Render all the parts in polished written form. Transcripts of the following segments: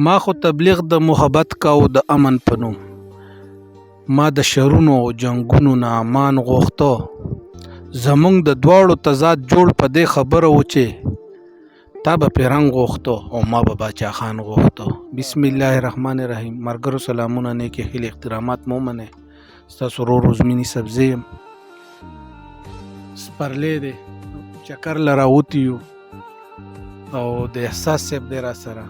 ما خو تبلیغ د محبت کاو د امن په نوم، ما د شرونو او جنګونو نه امان غوښته. زمونږ د دواړو تضاد جوړ په دې خبره و چې تا به پیرنګ غوښته او ما به باچا خان غوښته. بسم الله الرحمن الرحیم. مرګرو سلامونه، نیکې هیلې احترامات مو منئ. ستاسو ورور روزمینی سبزی یم. سپرلی دی، چکر له راوتي یو او د احساس صاحب دی را سره.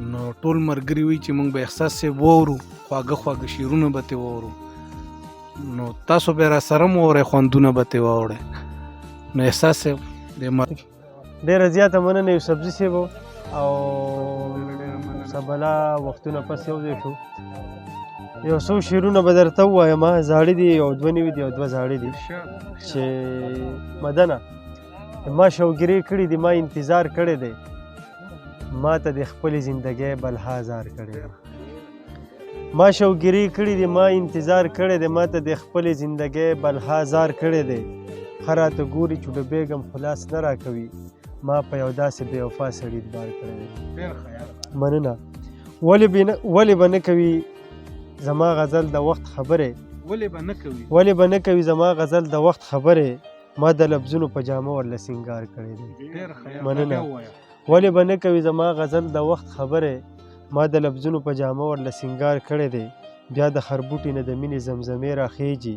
نو ټول ملګري وایي چې موږ به احساس صاحب واورو، خواږه خواږه شعرونه به ترې واورو. نو تاسو به را سره م واورئ، خوندونه به ترې واورئ. نو احساس صاحب ډېره زیاته مننه یوسفزي صاحب او سبلا وختونه پس یو ځای شو. یو څو شعرونه به درته ووایم، زاړه دي او دوه نوي دي او دوه زاړه دي چې مدنه ما شوګیرې کړي دي، ما انتظار کړی دی، ما ته د خپلې زندګۍ بلهازار کړی دی. ما شوګیرې کړي دي، ما انتظار کړی دی، ما ته د خپلې زندګۍ بلهازار کړی دی. ښه راته ګوري چې ډوبېږم خلاص نه راکوي، ما په یو داسې بې وفا سړي اعتبار کړی دی. مننه. ولې به نه کوي زما غزل د وخت خبرې، ولې به نه کوي زما غزل د وخت خبرې، ما د لفظونو په جامه ورله سینګار کړی دی. مننه. ولې به نه کوي زما غزل د وخت خبرې، ما د لفظونو په جامه ورله سینګار کړی دی. بیا د خر بوټي نه د مینې زمزمې راخیږي،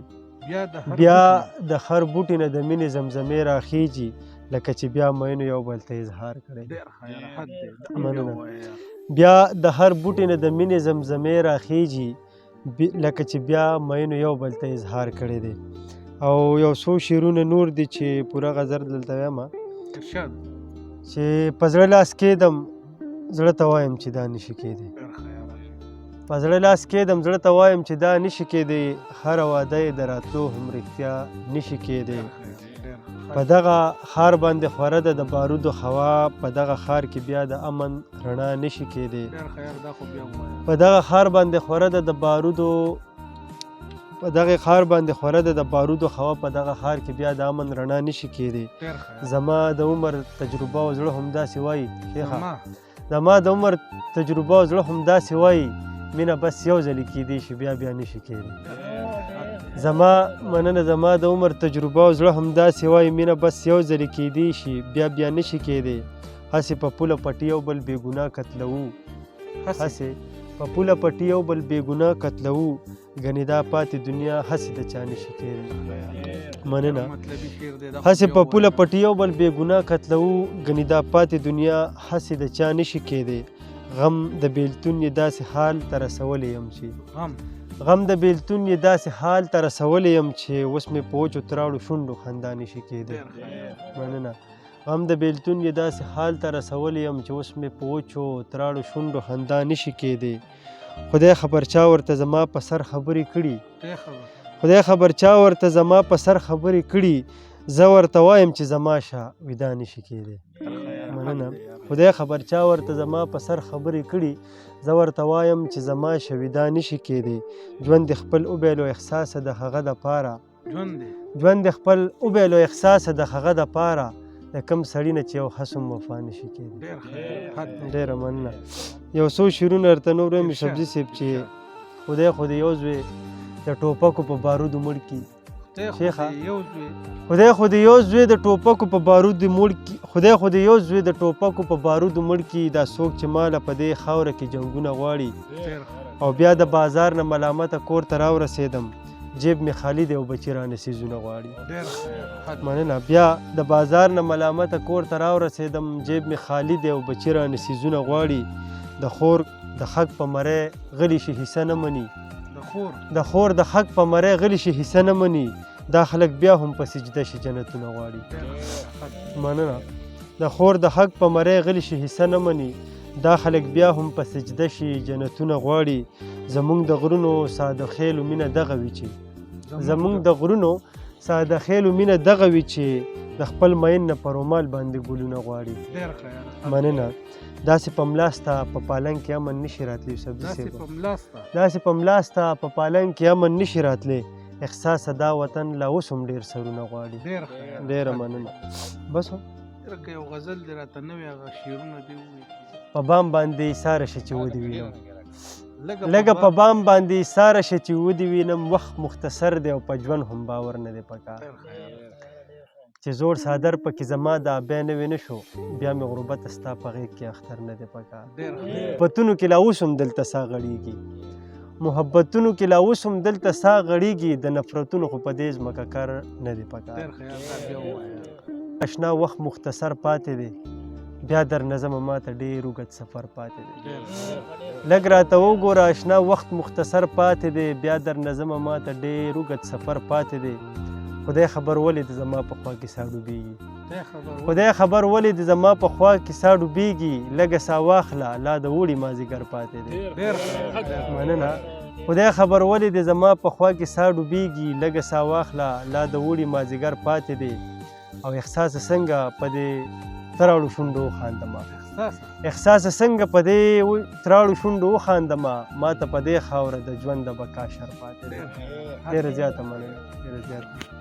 بیا د خر بوټي نه د مینې زمزمې راخیږي، لکه چې بیا مینو یو بل ته اظهار کړی دی. مننه. بیا د هر بوټي نه د مینې زمزمې راخیږي، لکه چې بیا مینو یو بل ته اظهار کړی دی. او یو څو شعرونه نور دي چې پوره غزل دلته وایم، چې په زړه لاس کېدم زړه ته وایم چې دا نشي کېدی، په زړه لاس کېدم زړه ته وایم چې دا نشي کېدی، هره واده یې د راتلو هم رښتیا نشي کېدی. په دغه ښار باندې خوره ده د بارودو هوا، په دغه ښار کې بیا د امن رڼا نشي کېدی. په دغه ښار باندې خوره ده د بارودو، په دغه ښار باندې خوره ده د بارودو هوا، په دغه ښار کې بیا د امن رڼا نشي کېدی. زما د عمر تجربه او زړه همداسې وایي، زما د عمر تجربه او زړه همداسې وایي، مینه بس یو ځلې کېدی شي بیا نشي کېدی. مننه. زما د عمر تجربه او زړه همداسې وایي، مینه بس یو ځلې کېدی شي بیا نشي کېدی. هسې په پوله پټي یو بل بې ګناه قتلوو، هسې په پوله پټي یو بل بې ګناه قتلوو، ګنې دا پاتې دنیا هسې د چا نشي کېدی. مننه. هسې په پوله پټي یو بل بې ګناه قتلوو، ګنې دا پاتې دنیا هسې د چا نشي کېدی. غم د بیلتون یې داسې حال ته رسولی یم چې غم د بیلتون یې داسې حال ته رسولی یم چې اوس مې په وچو تراړو شونډو خندا نشي کېدی. مننه. غم د بیلتون یې داسې حال ته رسولی یم چې اوس مې په وچو تراړو شونډو خندا نشي کېدی. خدای خبر چا ورته زما په سر خبرې کړي، خدای خبر چا ورته زما په سر خبرې کړي، زه ورته وایم چې زما شه ودا نشي کېدی. مننه. خدای خبر چا ورته زما په سر خبرې کړي، زه ورته وایم چې زما شه ودا نشي کېدی. ژوند دې خپل وبیلو احساسه د هغه دپاره، ژوند دې خپل وبیلو احساسه د هغه دپاره، د کم سړي نه چې یو حسم وفا نشي کېدی. ډېره مننه. یو څو شعرونه درته نور وایم یوسفزي صاحب چې خدای خو دې یو زوی د ټوپکو په بارودو مړ کړي. خدای خو دې یو زوی د ټوپکو په بارودو مړ کړي، خدای خو دې یو زوی د ټوپکو په بارودو مړ کړي، دا څوک چې ماله په دې خاوره کې جنګونه غواړي. او بیا د بازار نه ملامته کور ته راورسېدم، جیب مې خالي دی او بچي رانه څیزونه غواړي. مننه. بیا د بازار نه ملامته کور ته راورسېدم، جیب مې خالي دی او بچي رانه څیزونه غواړي. د خور د حق په مرۍ غلی شي حصه نه مني، د خور د حق په مرۍ غلی شي حصه نه مني، دا خلک بیا هم په سجده شي جنتونه غواړي. مننه. د خور د حق په مرۍ غلی شي حصه نه مني، دا خلک بیا هم په سجده شي جنتونه غواړي. زمونږ د غرونو ساده خیلو مینه دغه وي چې زمونږ د غرونو ساده خیلو مینه دغه وي چې د خپل مین نه په رومال باندې ګلونه غواړي. مننه. داسې په ملاسته په پالنګ کې امن نشي راتلی یوسفزي صاحب، داسې په ملاسته په پالنګ کې امن نشي راتلی، احساس دا وطن لا اوس هم ډېر سرونه غواړي. ډېره مننه. بس یو غزل دې راته نوی هغه شعرونه دې ووایي. په بام باندې ساره شه چې ودې وینم لږه په بام باندې ساره شه چې ودې وینم وخت مختصر دی او په ژوند هم باور نه دی پکار چې زوړ څادر پکې زما د بیا نوی نه شو بیا مې غربت ستا په غېږ کې اختر نه دی پکار پتونو کې لا اوس هم دلته ساه غړېږي محبتونو کې لا اوس هم دلته ساه غړېږي د نفرتونو خو په دې ځمکه کار نه دی پکار اشنا وخت مختصر پاتې دی بیا در نظم ماته ډېر اوږد سفر پاتې دی لږ راته وګوره اشنا وخت مختصر پاتې دی بیا در نظم ماته ډېر اوږد سفر پاتې دی خدای خبر ولې د زما په خوا کې ساه ډوبېږي خدای خبر ولې د زما په خوا کې ساه ډوبېږي لږه ساه واخله لا د اوړي مازدیګر پاتې دی مننه خدای خبر ولې د زما په خوا کې ساه ډوبېږي لږه ساه واخله لا د اوړي مازدیګر پاتې دی او احساس څنګه په دې تراړو شونډو وخاندمه احساس څنګه په دې تراړو شونډو وخاندمه ما ته په دې خاوره د ژوند د بقا شر پاتې دی ډېره زیاته مننه ډېره زیاته